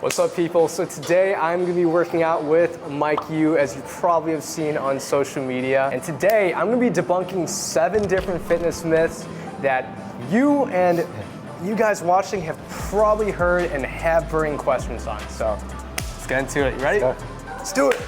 What's up, people? So today I'm gonna be working out with Mike Yu, as you probably have seen on social media. And today I'm gonna be debunking 7 different fitness myths that you and you guys watching have probably heard and have burning questions on. So let's get into it. You ready? Let's do it.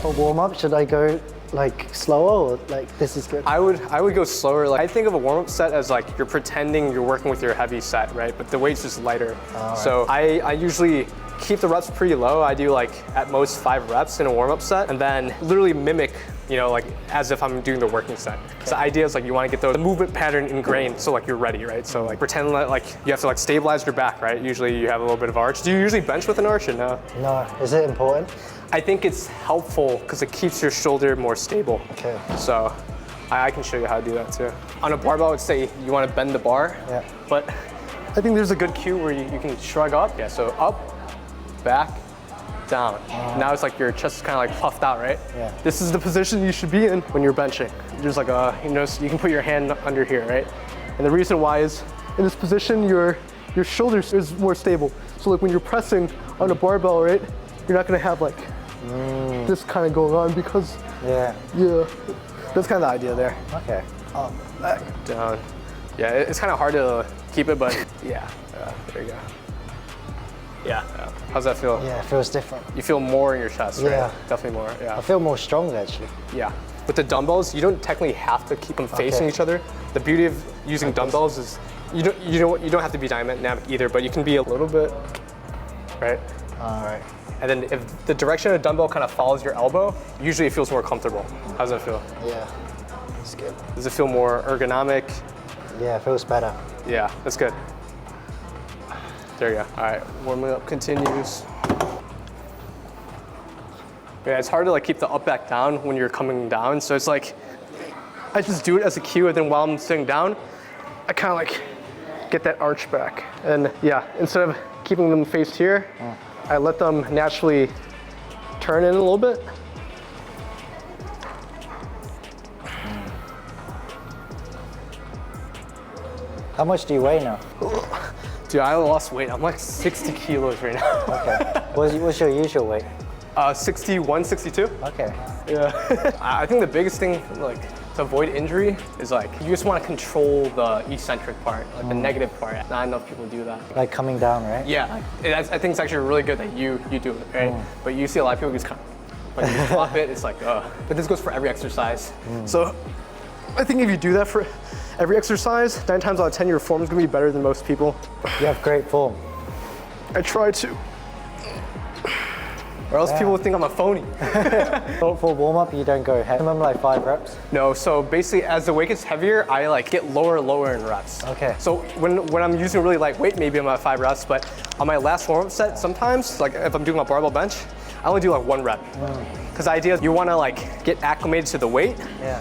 For warm up, should I go like slower or like this is good? I would go slower. Like I think of a warm-up set as like you're pretending you're working with your heavy set, right? But the weight's just lighter. So I usually keep the reps pretty low. I do like at most 5 reps in a warm-up set, and then literally mimic, you know, like as if I'm doing the working set. So the idea is like you want to get the movement pattern ingrained, so like you're ready, right? So like pretend like you have to like stabilize your back, right? Usually you have a little bit of arch. Do you usually bench with an arch or no? No. Is it important? I think it's helpful because it keeps your shoulder more stable. Okay. So I can show you how to do that too. On a barbell, I would say you want to bend the bar. Yeah. But I think there's a good cue where you can shrug up. Yeah, so up, back, down. Now it's like your chest is kind of like puffed out, right? Yeah. This is the position you should be in when you're benching. There's like a, you know, you can put your hand under here, right? And the reason why is in this position, your shoulder is more stable. So like when you're pressing on a barbell, right? You're not gonna have like this kind of going on because that's kind of the idea there. Okay. Up, back, down. Yeah, it's kind of hard to keep it, but yeah, there you go. Yeah, how's that feel? Yeah, it feels different. You feel more in your chest, right? Yeah. Definitely more, yeah. I feel more stronger actually. Yeah. With the dumbbells, you don't technically have to keep them facing each other. The beauty of using dumbbells is you don't have to be dynamic either, but you can be a little bit, right? All right. And then if the direction of the dumbbell kind of follows your elbow, usually it feels more comfortable. How does that feel? Yeah, it's good. Does it feel more ergonomic? Yeah, it feels better. Yeah, that's good. There you go. All right, warming up continues. Yeah, it's hard to like keep the up back down when you're coming down. So it's like, I just do it as a cue, and then while I'm sitting down, I kind of like get that arch back. And yeah, instead of keeping them faced here, I let them naturally turn in a little bit. How much do you weigh now? Dude, I lost weight. I'm like 60 kilos right now. Okay. What's your usual weight? 61, 62. Okay. Yeah. I think the biggest thing, like, to avoid injury is like, you just want to control the eccentric part, like the negative part. Not enough people do that. Like coming down, right? Yeah, I think it's actually really good that you do it, right? But you see a lot of people just kind of, like you drop it, it's like, but this goes for every exercise. So I think if you do that for every exercise, 9 times out of 10, your form is gonna be better than most people. You have great form. I try to. Or else people would think I'm a phony. For warm up, you don't go minimum like 5 reps? No, so basically as the weight gets heavier, I like get lower in reps. Okay. So when I'm using really light weight, maybe I'm at 5 reps, but on my last warm-up set, sometimes, like if I'm doing a barbell bench, I only do like 1 rep. Because the idea is you want to like get acclimated to the weight,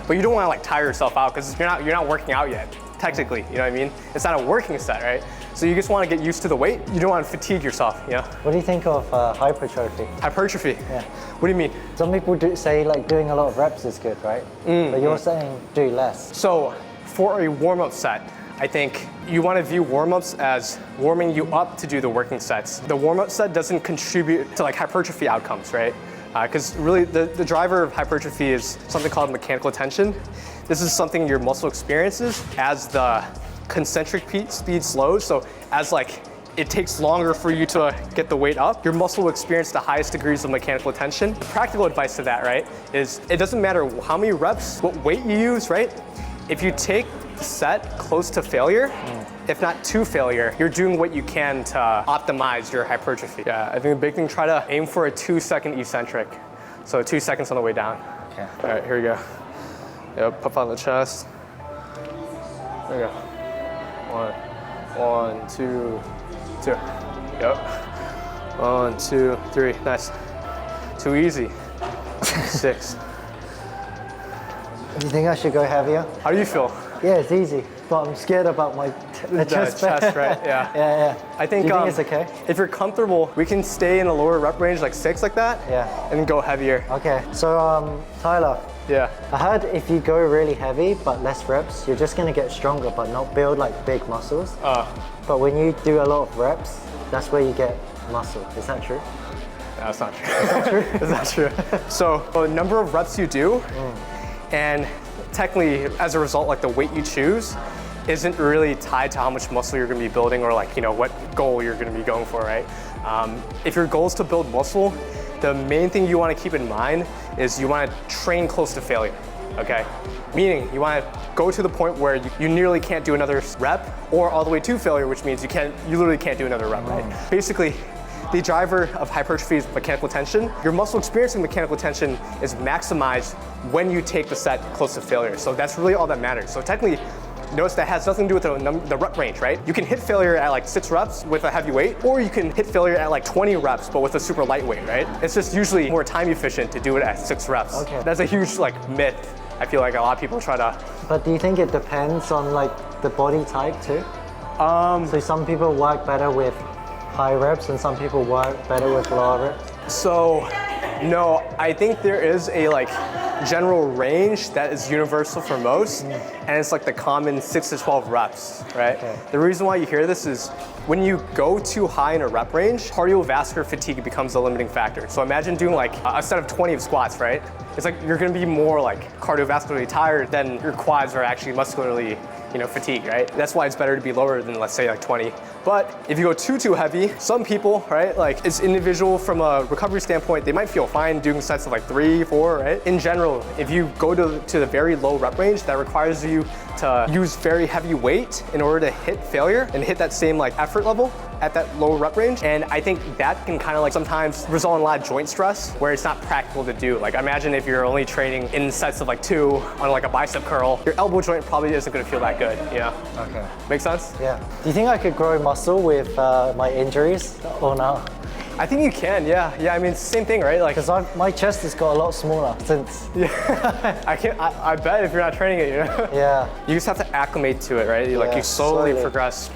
but you don't want to like tire yourself out because you're not working out yet, technically, you know what I mean? It's not a working set, right? So you just want to get used to the weight. You don't want to fatigue yourself, you know? What do you think of hypertrophy? Hypertrophy? Yeah. What do you mean? Some people do say like doing a lot of reps is good, right? But you're saying do less. So for a warm-up set, I think you want to view warm-ups as warming you up to do the working sets. The warm-up set doesn't contribute to like hypertrophy outcomes, right? Because really the driver of hypertrophy is something called mechanical tension. This is something your muscle experiences as the concentric speed slows. So as like it takes longer for you to get the weight up, your muscle will experience the highest degrees of mechanical tension. The practical advice to that, right, is it doesn't matter how many reps, what weight you use, right? If you take the set close to failure, if not to failure, you're doing what you can to optimize your hypertrophy. Yeah, I think the big thing, try to aim for a 2-second eccentric. So 2 seconds on the way down. Okay. All right, here we go. Yep, puff out the chest. There we go. 1, 2, 2. Yep. 1, 2, 3. Nice. Too easy. 6. Do you think I should go heavier? How do you feel? Yeah, it's easy, but I'm scared about my chest. Right? Yeah. Yeah. I think, Do you think it's okay? If you're comfortable, we can stay in a lower rep range, like 6 like that, Yeah. and then go heavier. Okay, so Tyler, Yeah. I heard if you go really heavy but less reps, you're just gonna get stronger but not build like big muscles. But when you do a lot of reps, that's where you get muscle. Is that true? No, that's not true. That's not true. So the number of reps you do, and technically as a result, like the weight you choose, isn't really tied to how much muscle you're going to be building or like, you know, what goal you're going to be going for, right? If your goal is to build muscle, the main thing you want to keep in mind is you want to train close to failure, okay? Meaning you want to go to the point where you nearly can't do another rep or all the way to failure, which means you literally can't do another rep, right? Basically, the driver of hypertrophy is mechanical tension. Your muscle experiencing mechanical tension is maximized when you take the set close to failure. So that's really all that matters. So technically, notice that has nothing to do with the rep range, right? You can hit failure at like 6 reps with a heavy weight, or you can hit failure at like 20 reps, but with a super lightweight, right? It's just usually more time efficient to do it at 6 reps. Okay. That's a huge like myth. I feel like a lot of people try to. But do you think it depends on like the body type too? So some people work better with high reps and some people work better with lower reps? So, no, I think there is a like general range that is universal for most, and it's like the common 6 to 12 reps, right? Okay. The reason why you hear this is when you go too high in a rep range, cardiovascular fatigue becomes a limiting factor. So imagine doing like a set of 20 of squats, right? It's like you're gonna be more like cardiovascularly tired than your quads are actually muscularly, you know, fatigued, right? That's why it's better to be lower than, let's say, like 20. But if you go too heavy, some people, right, like it's individual from a recovery standpoint, they might feel fine doing sets of like 3, 4, right? In general, if you go to the very low rep range, that requires you to use very heavy weight in order to hit failure and hit that same like effort level at that low rep range. And I think that can kind of like sometimes result in a lot of joint stress where it's not practical to do. Like imagine if you're only training in sets of like 2 on like a bicep curl, your elbow joint probably isn't gonna feel that good, you know? Okay. Make sense? Yeah. Do you think I could grow muscle with my injuries or no? I think you can, yeah. Yeah, I mean, it's the same thing, right? Like, Because my chest has got a lot smaller since. yeah, I bet if you're not training it, you know? Yeah. You just have to acclimate to it, right? Yeah, You slowly slowly. progress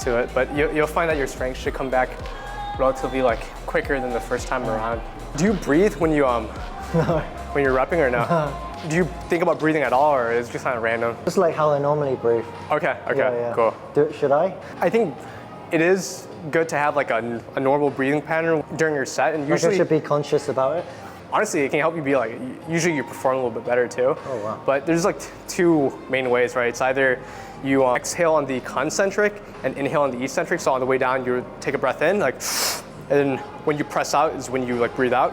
to it, but you'll find that your strength should come back relatively like quicker than the first time around. Do you breathe when you when you're repping or no? Do you think about breathing at all, or is it just kind of random? Just like how I normally breathe. Okay, Yeah. cool. Should I? I think it is good to have like a normal breathing pattern during your set, and Like I usually, should be conscious about it? honestly, it can help you be like, usually you perform a little bit better too. Oh, wow. But there's like 2 main ways, right? It's either you exhale on the concentric and inhale on the eccentric. So on the way down, you take a breath in, like, and when you press out is when you like breathe out.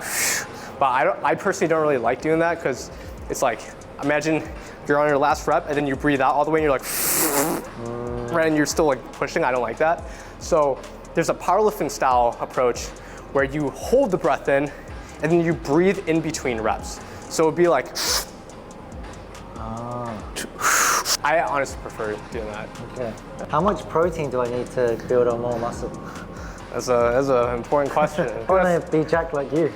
But I personally don't really like doing that because it's like, imagine you're on your last rep and then you breathe out all the way and you're like, right, and you're still like pushing. I don't like that. So there's a powerlifting style approach where you hold the breath in and then you breathe in between reps. So it'd be like, I honestly prefer doing that. Okay. How much protein do I need to build on more muscle? That's an important question. I want to be jacked like you.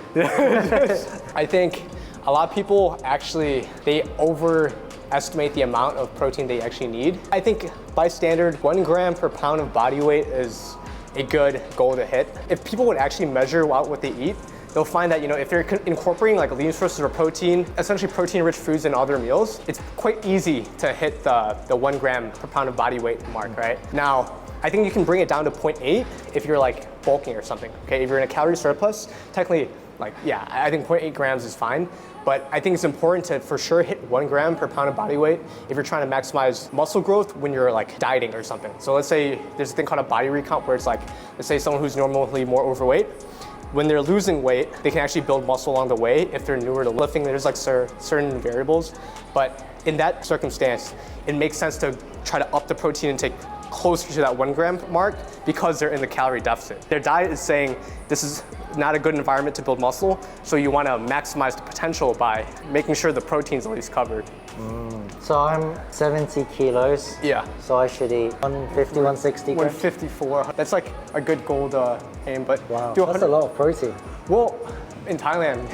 I think a lot of people actually, they overestimate the amount of protein they actually need. I think by standard, 1 gram per pound of body weight is a good goal to hit. If people would actually measure out what they eat, they'll find that, you know, if they're incorporating like lean sources of protein, essentially protein-rich foods in all their meals, it's quite easy to hit the 1 gram per pound of body weight mark, right? Now, I think you can bring it down to 0.8 if you're like bulking or something, okay? If you're in a calorie surplus, technically, like, yeah, I think 0.8 grams is fine. But I think it's important to for sure hit 1 gram per pound of body weight if you're trying to maximize muscle growth when you're like dieting or something. So let's say there's a thing called a body recount where it's like, let's say someone who's normally more overweight, when they're losing weight, they can actually build muscle along the way. If they're newer to lifting, there's like certain variables. But in that circumstance, it makes sense to try to up the protein intake closer to that 1 gram mark because they're in the calorie deficit. Their diet is saying this is not a good environment to build muscle, so you want to maximize the potential by making sure the protein's at least covered. So I'm 70 kilos. Yeah. So I should eat 150, 160 grams. 154. That's like a good goal to aim, but Wow, do that's a lot of protein. Well, in Thailand.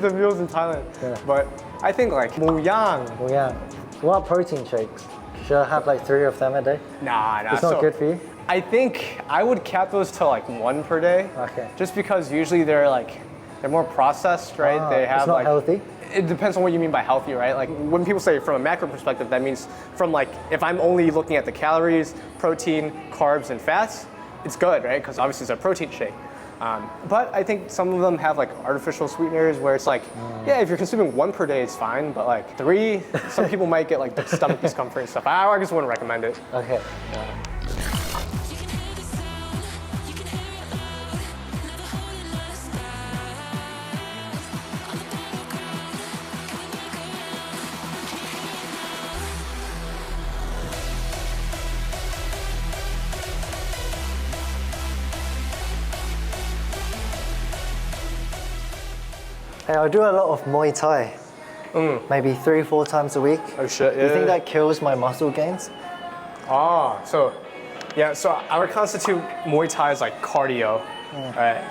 The meals in Thailand. Yeah. But I think like muyang. Well, yeah. What protein shakes? Should I have like 3 of them a day? Nah. It's not good for you? I think I would cap those to like 1 per day. Okay. Just because usually they're more processed, right? They have it's not healthy? It depends on what you mean by healthy, right? Like when people say from a macro perspective, that means from like if I'm only looking at the calories, protein, carbs, and fats, it's good, right? Because obviously it's a protein shake. But I think some of them have like artificial sweeteners where it's like, yeah, if you're consuming 1 per day, it's fine. But like 3, some people might get like the stomach discomfort and stuff. I just wouldn't recommend it. Okay. Hey, I do a lot of Muay Thai. Maybe 3-4 times a week. Oh shit, yeah. Do you think that kills my muscle gains? So I would constitute Muay Thai as like cardio, right?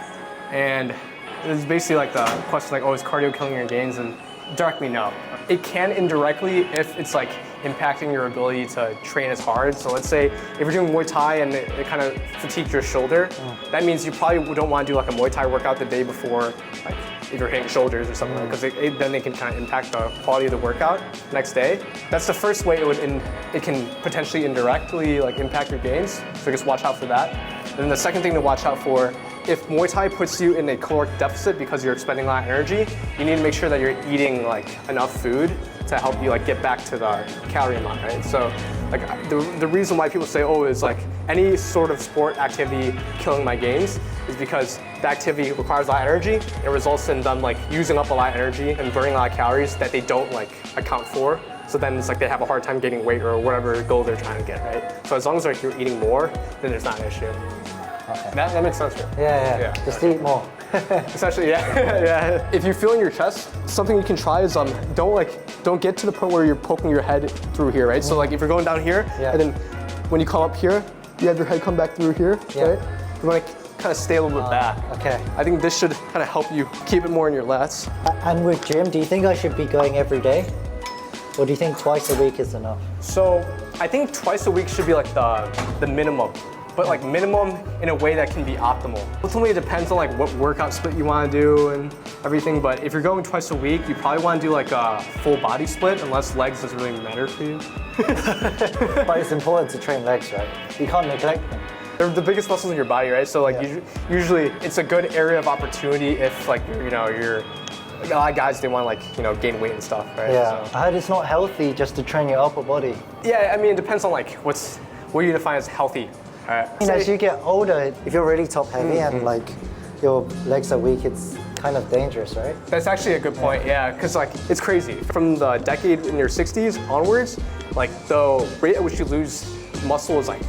And it's basically like the question like, oh, is cardio killing your gains? And directly no. It can indirectly if it's like impacting your ability to train as hard. So let's say if you're doing Muay Thai and it kind of fatigues your shoulder, that means you probably don't want to do like a Muay Thai workout the day before, like if you're hitting shoulders or something, because then they can kind of impact the quality of the workout next day. That's the first way it can potentially indirectly like impact your gains. So just watch out for that. And then the second thing to watch out for, if Muay Thai puts you in a caloric deficit because you're expending a lot of energy, you need to make sure that you're eating like enough food to help you like get back to the calorie amount, right? So like the reason why people say, oh, is like any sort of sport activity killing my gains is because the activity requires a lot of energy. It results in them like using up a lot of energy and burning a lot of calories that they don't like account for. So then it's like they have a hard time gaining weight or whatever goal they're trying to get, right? So as long as like you're eating more, then there's not an issue. Okay. That makes sense, right? Yeah. Just eat more. Essentially, yeah. If you feel in your chest, something you can try is don't get to the point where you're poking your head through here, right? So like if you're going down here, and then when you come up here, you have your head come back through here, right? You want to kind of stay a little bit back. Okay. I think this should kind of help you keep it more in your lats. And with gym, do you think I should be going every day? Or do you think twice a week is enough? So I think twice a week should be like the minimum. But like minimum in a way that can be optimal. Ultimately, it depends on like what workout split you want to do and everything. But if you're going twice a week, you probably want to do like a full body split, unless legs doesn't really matter for you. But it's important to train legs, right? You can't neglect them. They're the biggest muscles in your body, right? So like usually it's a good area of opportunity if like you're like a lot of guys, they want to like gain weight and stuff, right? Yeah. So. I heard it's not healthy just to train your upper body. Yeah, I mean it depends on like what you define as healthy. As you get older, if you're really top heavy and like your legs are weak, it's kind of dangerous, right? That's actually a good point, yeah, because like it's crazy. From the decade in your 60s onwards, like the rate at which you lose muscle is like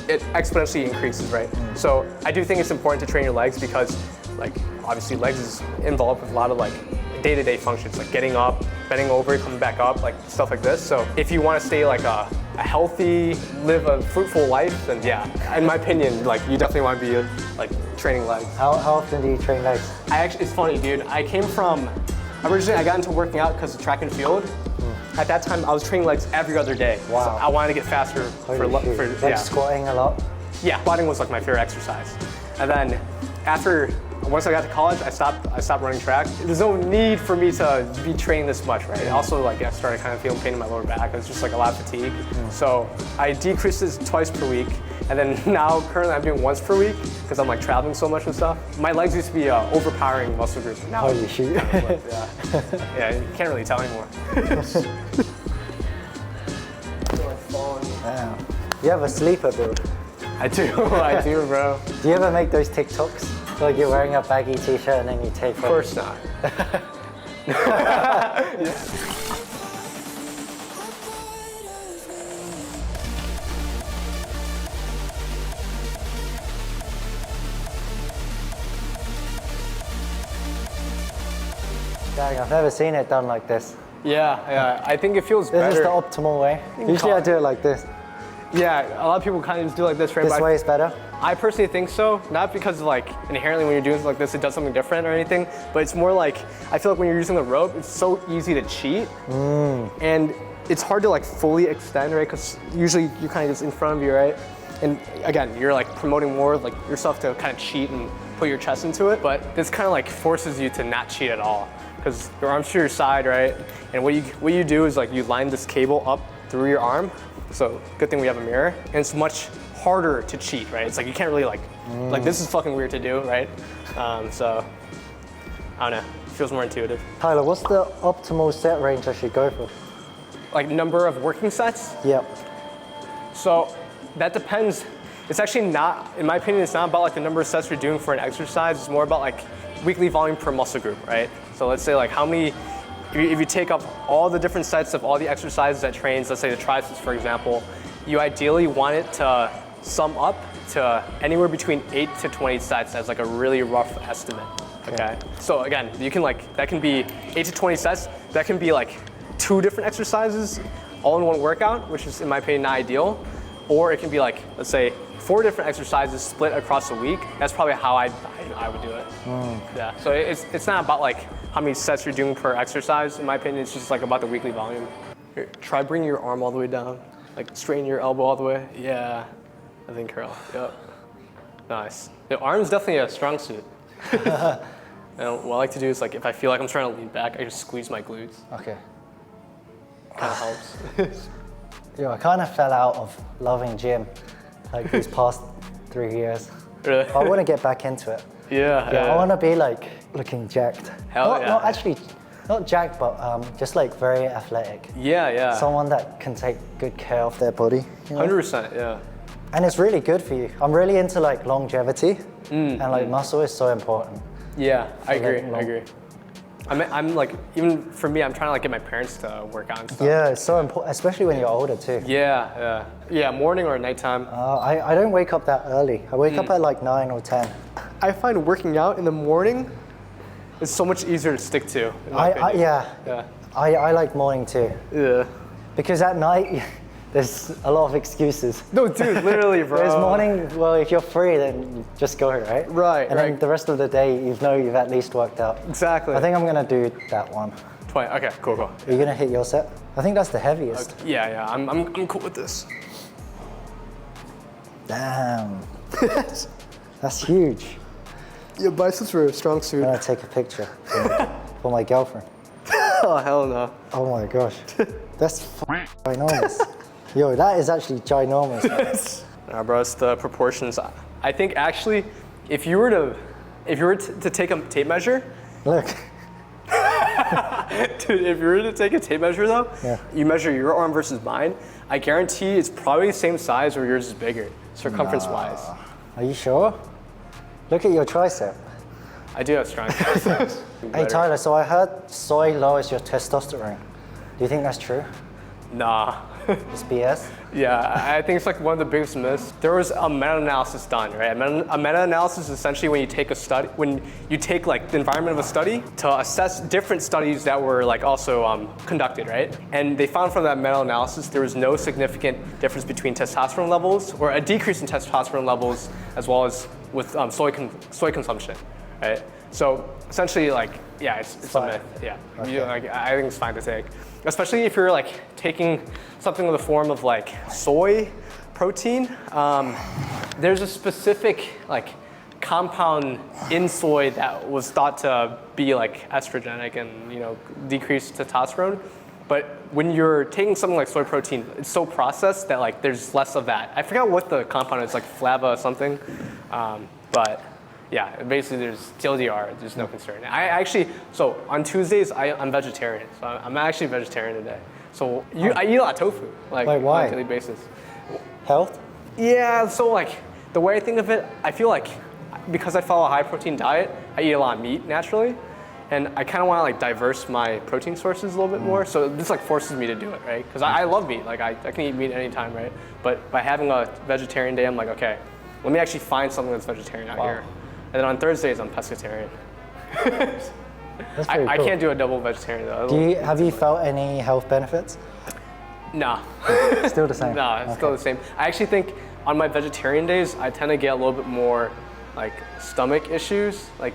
it exponentially increases, right? So I do think it's important to train your legs because like obviously legs is involved with a lot of like day-to-day functions, like getting up, bending over, coming back up, like stuff like this. So if you want to stay like a healthy, live a fruitful life, then yeah, in my opinion, like you definitely want to be like training legs. How often do you train legs? It's funny, dude. Originally I got into working out because of track and field. At that time, I was training legs every other day. Wow. So I wanted to get faster Like squatting a lot? Yeah, squatting was like my favorite exercise. And then once I got to college, I stopped running track. There's no need for me to be training this much, right? Also, I started kind of feeling pain in my lower back. It was just like a lot of fatigue. So I decreased this twice per week. And then now, currently, I'm doing once per week because I'm like traveling so much and stuff. My legs used to be an overpowering muscle group. Now, holy shit. Yeah, you can't really tell anymore. Damn. You have a sleeper build. I do, bro. Do you ever make those TikToks? Like you're wearing a baggy t-shirt and then you take Of course not. Dang, I've never seen it done like this. Yeah, I think it feels better. This is the optimal way. Usually I do it like this. Yeah, a lot of people kind of just do like this, right? This way is better? I personally think so, not because like inherently when you're doing something like this, it does something different or anything, but it's more like, I feel like when you're using the rope, it's so easy to cheat. And it's hard to like fully extend, right? Because usually you're kind of just in front of you, right? And again, you're like promoting more like yourself to kind of cheat and put your chest into it, but this kind of like forces you to not cheat at all because your arm's to your side, right? And what you do is like you line this cable up through your arm. So good thing we have a mirror, and it's much harder to cheat, right? It's like you can't really like this is fucking weird to do, right? So I don't know, it feels more intuitive. Tyler, what's the optimal set range I should go for? Like number of working sets? Yep. So that depends. It's actually not, in my opinion, it's not about like the number of sets you're doing for an exercise. It's more about like weekly volume per muscle group, right? So let's say like how many, if you take up all the different sets of all the exercises that trains, let's say the triceps, for example, you ideally want it to sum up to anywhere between 8 to 20 sets as like a really rough estimate, okay? So again, you can like, that can be 8 to 20 sets, that can be like 2 different exercises all in one workout, which is in my opinion not ideal. Or it can be like, let's say 4 different exercises split across a week. That's probably how I would do it. Yeah, so it's not about like how many sets you're doing per exercise, in my opinion, it's just like about the weekly volume. Here, try bringing your arm all the way down, like straighten your elbow all the way. Yeah. And then curl. Yep. Nice. The arm's definitely a strong suit. And what I like to do is like if I feel like I'm trying to lean back, I just squeeze my glutes. Okay. Kind of helps. Yo, I kind of fell out of loving gym like these past 3 years. Really? I want to get back into it. Yeah. I want to be like looking jacked. Not actually, not jacked, but just like very athletic. Yeah. Someone that can take good care of their body. You know? 100%, yeah. And it's really good for you. I'm really into like longevity, and like muscle is so important. Yeah, I agree. I'm like, even for me, I'm trying to like get my parents to work out and stuff. Yeah, it's so important, especially when you're older too. Yeah, morning or nighttime. I don't wake up that early. I wake up at like 9 or 10. I find working out in the morning is so much easier to stick to. I like morning too. Yeah. Because at night, there's a lot of excuses. No, dude, literally, bro. Whereas morning, well, if you're free, then you just go, right? Right, And then the rest of the day, you've at least worked out. Exactly. I think I'm gonna do that one. 20, okay, cool. Are you gonna hit your set? I think that's the heaviest. Okay. Yeah, I'm cool with this. Damn. That's huge. Your biceps were a strong suit. I'm gonna take a picture for my girlfriend. Oh, hell no. Oh my gosh. That's ginormous. Yo, that is actually ginormous. Nah, bro, it's the proportions. I think actually, if you were to take a tape measure. Look. Dude, if you were to take a tape measure though, you measure your arm versus mine, I guarantee it's probably the same size or yours is bigger, circumference-wise. Are you sure? Look at your tricep. I do have strong triceps. Hey Tyler, so I heard soy lowers your testosterone. Do you think that's true? Nah. It's BS? Yeah, I think it's like one of the biggest myths. There was a meta-analysis done, right? A meta-analysis is essentially when you take a study, when you take like the environment of a study to assess different studies that were like also conducted, right? And they found from that meta-analysis there was no significant difference between testosterone levels or a decrease in testosterone levels as well as with soy consumption, right? So essentially, like, yeah, it's a myth. Yeah, Okay. I think it's fine to take, especially if you're like taking something in the form of like soy protein. There's a specific like compound in soy that was thought to be like estrogenic and decrease testosterone. But when you're taking something like soy protein, it's so processed that like there's less of that. I forgot what the compound is, like flava something, but. Yeah, basically there's TLDR, there's no concern. I actually, so on Tuesdays, I'm vegetarian. So I'm actually vegetarian today. So I eat a lot of tofu, like wait, why? on a daily basis. Health? Yeah, so like the way I think of it, I feel like because I follow a high protein diet, I eat a lot of meat naturally. And I kind of want to like diverse my protein sources a little bit more. So this like forces me to do it, right? Because I love meat, like I can eat meat anytime, right? But by having a vegetarian day, I'm like, okay, let me actually find something that's vegetarian out here. And then on Thursdays, I'm pescatarian. That's pretty I cool. can't do a double vegetarian though. Have you felt any health benefits? Nah. Still the same? Nah, it's still the same. I actually think on my vegetarian days, I tend to get a little bit more like stomach issues, like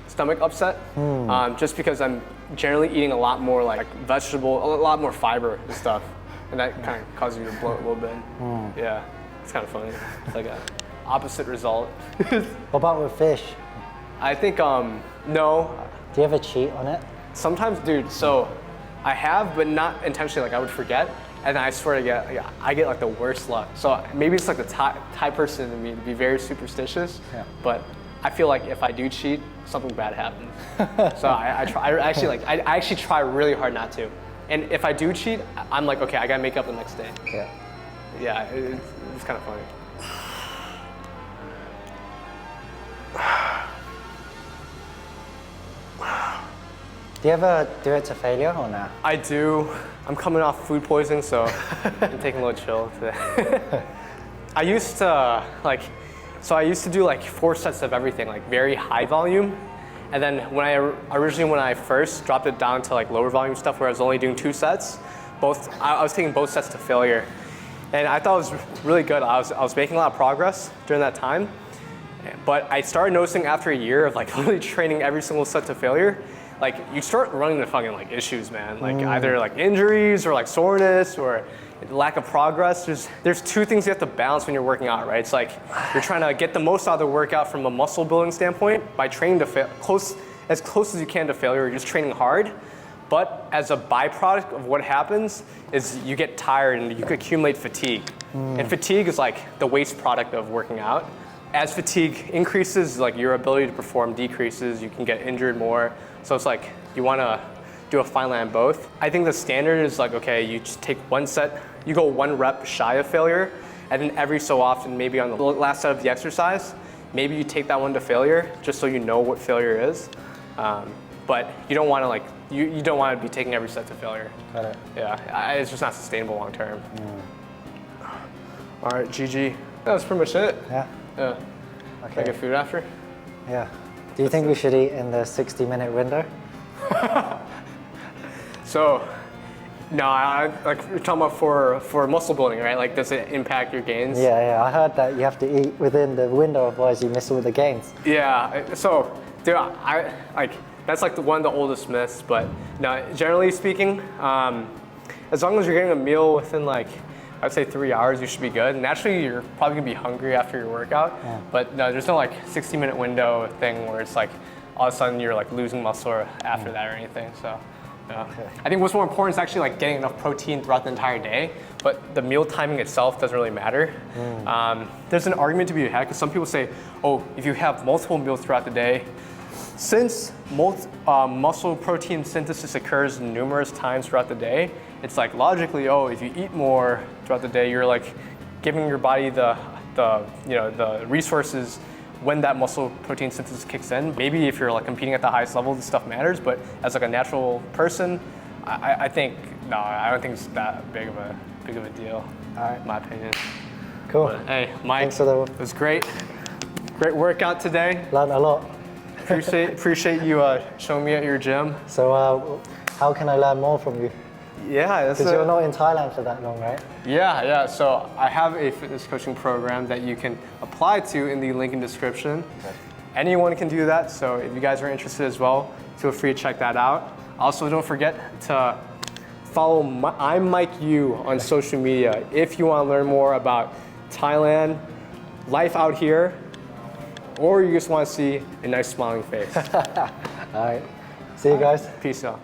stomach upset, just because I'm generally eating a lot more like vegetable, a lot more fiber and stuff, and that kind of causes you to bloat a little bit. Yeah, it's kind of funny. It's like a opposite result. What about with fish? I think no. Do you ever cheat on it? Sometimes, dude. So I have, but not intentionally. Like I would forget. And I swear I get like the worst luck. So maybe it's like the type person in me to be very superstitious, but I feel like if I do cheat, something bad happens. So I actually try really hard not to. And if I do cheat, I'm like, okay, I gotta make up the next day. Yeah, it's kind of funny. Do you ever do it to failure or not? I do. I'm coming off food poisoning, so I'm taking a little chill today. I used to do like 4 sets of everything, like very high volume. And then when I first dropped it down to like lower volume stuff where I was only doing 2 sets, I was taking both sets to failure. And I thought it was really good. I was making a lot of progress during that time. But I started noticing after a year of like literally training every single set to failure, like you start running into fucking like issues, man. Like either like injuries or like soreness or lack of progress. There's 2 things you have to balance when you're working out, right? It's like you're trying to get the most out of the workout from a muscle building standpoint by training to as close as you can to failure. You're just training hard. But as a byproduct of what happens is you get tired and you could accumulate fatigue. And fatigue is like the waste product of working out. As fatigue increases, like your ability to perform decreases, you can get injured more. So it's like you want to do a fine line on both. I think the standard is like, okay, you just take 1 set, you go 1 rep shy of failure, and then every so often, maybe on the last set of the exercise, maybe you take that one to failure just so you know what failure is. But you don't want to like, you don't want to be taking every set to failure. Got it. Yeah, it's just not sustainable long term. All right, GG. That's pretty much it. Yeah. Yeah. Okay. Can I get food after? Yeah. Do you think we should eat in the 60-minute window? So, no, like you're talking about for muscle building, right? Like, does it impact your gains? Yeah. I heard that you have to eat within the window, otherwise you miss all the gains. Yeah. So, dude, I like that's like one of the oldest myths. But no, generally speaking, as long as you're getting a meal within like I'd say 3 hours, you should be good. Naturally, you're probably gonna be hungry after your workout, but no, there's no like 60-minute window thing where it's like all of a sudden you're like losing muscle after that or anything. So, I think what's more important is actually like getting enough protein throughout the entire day. But the meal timing itself doesn't really matter. There's an argument to be had because some people say, oh, if you have multiple meals throughout the day, since muscle protein synthesis occurs numerous times throughout the day, it's like logically, oh, if you eat more throughout the day, you're like giving your body the resources when that muscle protein synthesis kicks in. Maybe if you're like competing at the highest level, this stuff matters, but as like a natural person, I think, no, I don't think it's that big of a deal, All right. in my opinion. Cool. But, hey, Mike, Thanks for the... it was great. Great workout today. Learned a lot. Appreciate you showing me at your gym. So how can I learn more from you? Yeah, Because you're not in Thailand for that long, right? Yeah. So I have a fitness coaching program that you can apply to in the link in description. Okay. Anyone can do that. So if you guys are interested as well, feel free to check that out. Also, don't forget to follow I'm Mike Yu on social media if you want to learn more about Thailand, life out here, or you just want to see a nice smiling face. All right. See you guys. Peace out.